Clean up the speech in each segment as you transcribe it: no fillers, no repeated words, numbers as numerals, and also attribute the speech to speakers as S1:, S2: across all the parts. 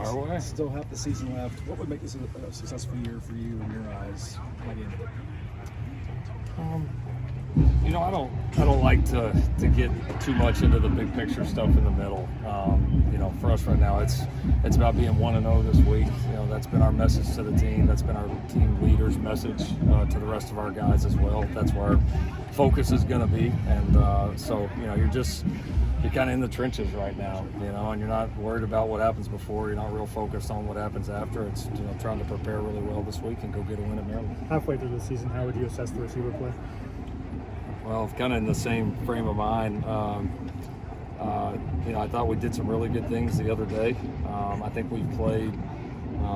S1: Our way.
S2: Still half the season left. What would make this a successful year for you in your eyes?
S1: I don't like to get too much into the big picture stuff in the middle. For us right now, it's about being 1-0 this week. That's been our message to the team. That's been our team leader's message to the rest of our guys as well. That's where our focus is going to be. And so you're kind of in the trenches right now, and you're not worried about what happens before. You're not real focused on what happens after. It's trying to prepare really well this week and go get a win at Maryland.
S3: Halfway through the season, how would you assess the receiver play?
S1: Well, kind of in the same frame of mind. I thought we did some really good things the other day. I think we've played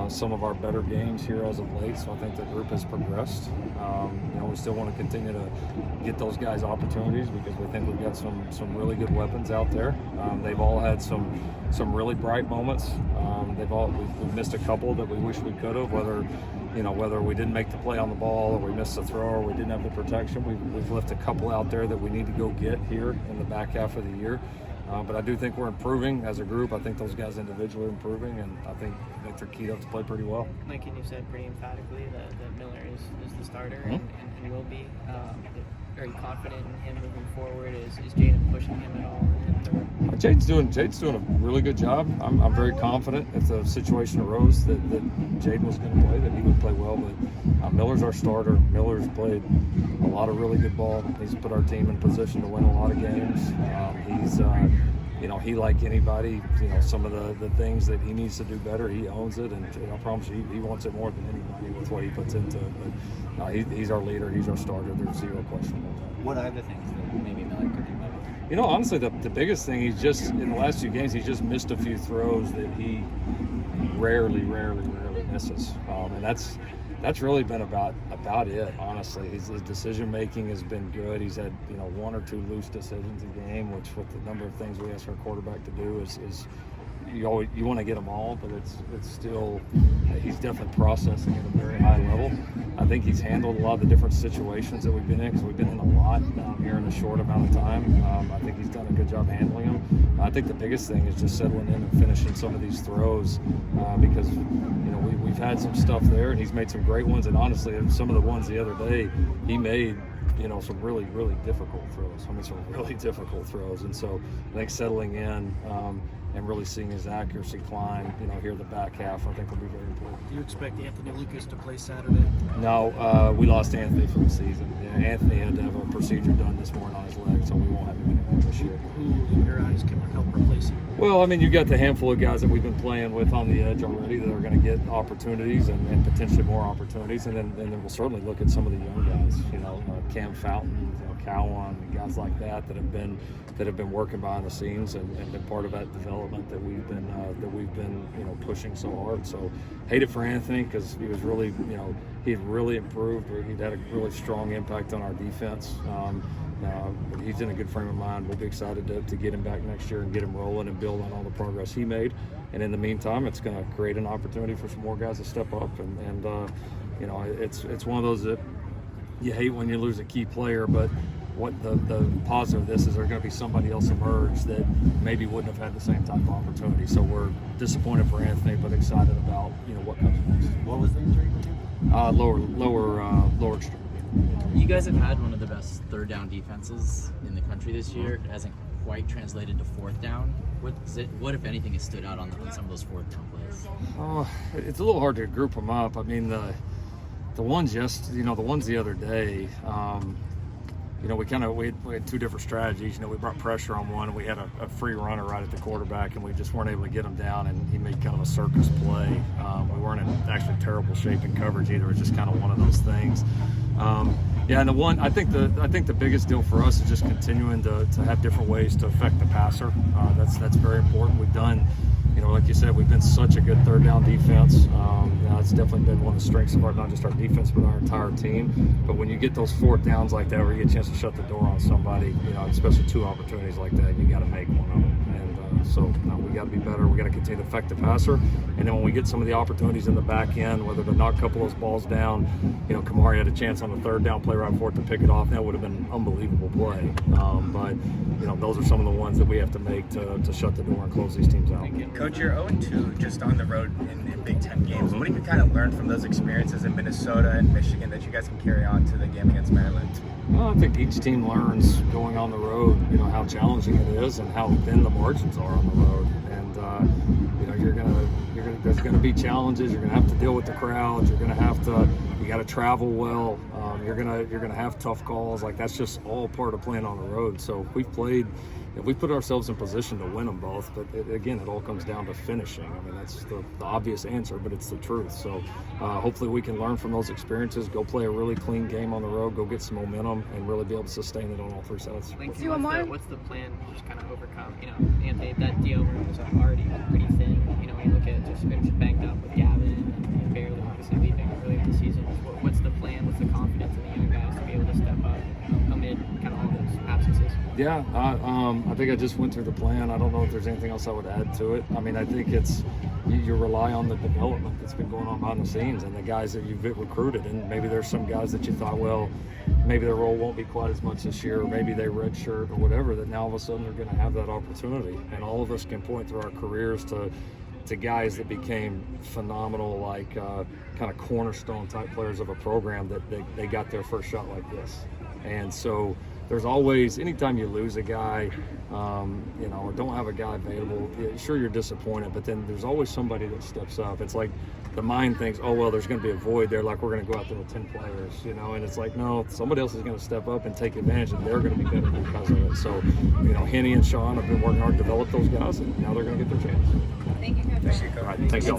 S1: some of our better games here as of late, so I think the group has progressed. We still want to continue to get those guys opportunities because we think we've got some really good weapons out there. They've all had some really bright moments. We've missed a couple that we wish we could have, whether we didn't make the play on the ball or we missed the throw or we didn't have the protection. We've left a couple out there that we need to go get here in the back half of the year. But I do think we're improving as a group. I think those guys individually are improving, and I think they're keyed up to play pretty well.
S4: Like you said pretty emphatically that Miller is the starter and will be. Are you confident in him moving forward? Is Jaden pushing him at all?
S1: Jade's doing a really good job. I'm very confident if the situation arose that Jaden was going to play, that he would play well. But Miller's our starter. Miller's played a lot of really good ball. He's put our team in position to win a lot of games. He, like anybody, some of the things that he needs to do better, he owns it, and I promise you, he wants it more than anybody with what he puts into it. But he's our leader. He's our starter. There's zero question about that.
S5: What are the things that maybe Miller could do better?
S1: Honestly, the biggest thing, he's just, in the last few games, he's just missed a few throws that he rarely misses. And that's really been about it, honestly. His decision making has been good. He's had one or two loose decisions a game, which with the number of things we ask our quarterback to do is you want to get them all, but it's still, he's definitely processing at a very high level. I think he's handled a lot of the different situations that we've been in, because we've been in a lot here in a short amount of time. I think he's done a good job handling them. I think the biggest thing is just settling in and finishing some of these throws, because we've had some stuff there, and he's made some great ones. And honestly, some of the ones the other day, he made some really difficult throws. Some really difficult throws. And so I think settling in and really seeing his accuracy climb, here in the back half, I think will be very important.
S2: Do you expect Anthony Lucas to play Saturday?
S1: No, we lost Anthony for the season. Yeah, Anthony had to have a procedure done this morning on his leg, so we won't have him anymore this year.
S2: Who, in your eyes, can help replace him?
S1: Well, you've got the handful of guys that we've been playing with on the edge already that are going to get opportunities and potentially more opportunities, and then we'll certainly look at some of the young guys, Cam Fountain, Cowan, guys like that have been working behind the scenes and been part of that development that we've been pushing so hard. So hate it for Anthony, because he was really he'd really improved. He'd had a really strong impact on our defense. But he's in a good frame of mind. We'll be excited to get him back next year and get him rolling and build on all the progress he made. And in the meantime, it's going to create an opportunity for some more guys to step up. And it's one of those that you hate when you lose a key player, but what the positive of this is there's going to be somebody else emerge that maybe wouldn't have had the same type of opportunity. So we're disappointed for Anthony, but excited about what comes next.
S5: What was the injury?
S1: Lower extremity.
S6: You guys have had one of the best third down defenses in the country this year. It hasn't quite translated to fourth down. What if anything, has stood out on some of those fourth down plays?
S1: It's a little hard to group them up. The ones the ones the other day. We had two different strategies. We brought pressure on one, and we had a free runner right at the quarterback, and we just weren't able to get him down, and he made kind of a circus play. We weren't in actually terrible shape in coverage either. It was just kind of one of those things. And the one, I think the biggest deal for us is just continuing to have different ways to affect the passer. That's very important. We've done, like you said, we've been such a good third down defense. It's definitely been one of the strengths of not just our defense, but our entire team. But when you get those fourth downs like that, where you get a chance to shut the door on somebody, especially two opportunities like that, you got to make one of them. And So we got to be better. We got to continue to affect the passer. And then when we get some of the opportunities in the back end, whether to knock a couple of those balls down, Kamari had a chance on the third down play right before it to pick it off. That would have been an unbelievable play. But those are some of the ones that we have to make to shut the door and close these teams out.
S7: Coach, you're 0-2 just on the road in Big Ten games. What do you kind of learn from those experiences in Minnesota and Michigan that you guys can carry on to the game against Maryland?
S1: Well, I think each team learns going on the road, how challenging it is and how thin the margins are on the road. And there's gonna be challenges. You're gonna have to deal with the crowds. You got to travel well. You're gonna have tough calls. Like, that's just all part of playing on the road. So we put ourselves in position to win them both. But it all comes down to finishing. I mean, that's the obvious answer, but it's the truth. So hopefully we can learn from those experiences, go play a really clean game on the road, go get some momentum, and really be able to sustain it on all three sides.
S4: What's the plan to just kind of overcome? Anthony, that deal room was already pretty thin. When you look at just banged up with Gavin and barely obviously leaving early in the season. What's the plan? What's the confidence in the young guys to be able to step up amid kind of all those absences?
S1: Yeah, I think I just went through the plan. I don't know if there's anything else I would add to it. I mean, I think it's you rely on the development that's been going on behind the scenes and the guys that you've recruited. And maybe there's some guys that you thought, well, maybe their role won't be quite as much this year, or maybe they redshirt or whatever, that now all of a sudden they're going to have that opportunity. And all of us can point through our careers to guys that became phenomenal, like kind of cornerstone type players of a program that they got their first shot like this. And so there's always, anytime you lose a guy, or don't have a guy available, sure, you're disappointed, but then there's always somebody that steps up. It's like the mind thinks, oh, well, there's going to be a void there, like we're going to go out there with 10 players, and it's like, no, somebody else is going to step up and take advantage, and they're going to be better because of it. So, Henny and Sean have been working hard to develop those guys, and now they're going to get their chance.
S8: Thank you, Coach.
S1: All right, thank you all.